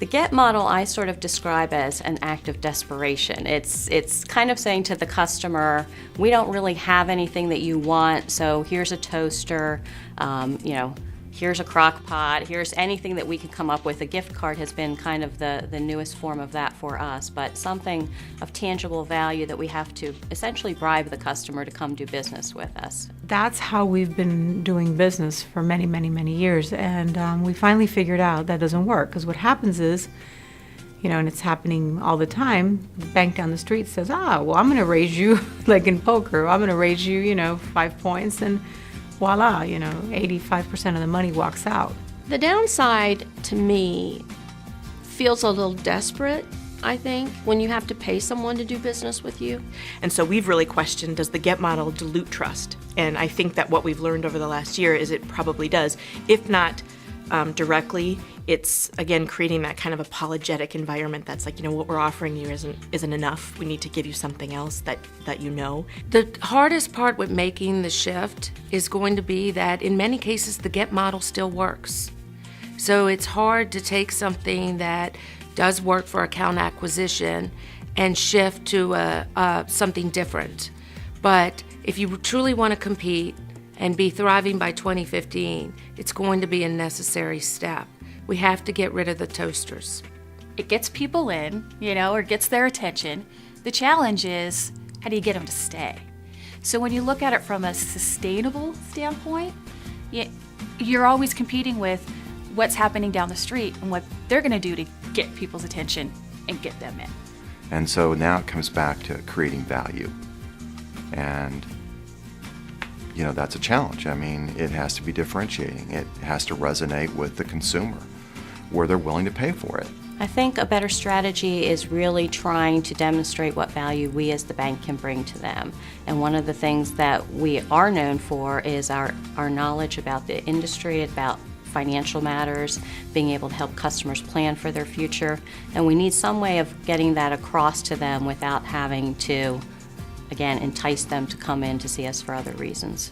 The GET model I sort of describe as an act of desperation. It's kind of saying to the customer, we don't really have anything that you want, so here's a toaster, here's a crock pot, here's anything that we can come up with. A gift card has been kind of the newest form of that for us, but something of tangible value that we have to essentially bribe the customer to come do business with us. That's how we've been doing business for many, many, many years, and we finally figured out that doesn't work, because what happens is, and it's happening all the time, the bank down the street says, well, I'm going to raise you, like in poker, I'm going to raise you, 5 points, and voila, 85% of the money walks out. The downside to me feels a little desperate, I think, when you have to pay someone to do business with you. And so we've really questioned, does the GET model dilute trust? And I think that what we've learned over the last year is it probably does. If not directly, it's, again, creating that kind of apologetic environment that's like, what we're offering you isn't enough. We need to give you something else that you know. The hardest part with making the shift is going to be that in many cases the GET model still works. So it's hard to take something that does work for account acquisition and shift to something different. But if you truly want to compete and be thriving by 2015, it's going to be a necessary step. We have to get rid of the toasters. It gets people in, or gets their attention. The challenge is, how do you get them to stay? So when you look at it from a sustainable standpoint, you're always competing with what's happening down the street and what they're going to do to get people's attention and get them in. And so now it comes back to creating value. And that's a challenge. I mean, it has to be differentiating. It has to resonate with the consumer where they're willing to pay for it. I think a better strategy is really trying to demonstrate what value we as the bank can bring to them. And one of the things that we are known for is our knowledge about the industry, about financial matters, being able to help customers plan for their future. And we need some way of getting that across to them without having to, again, entice them to come in to see us for other reasons.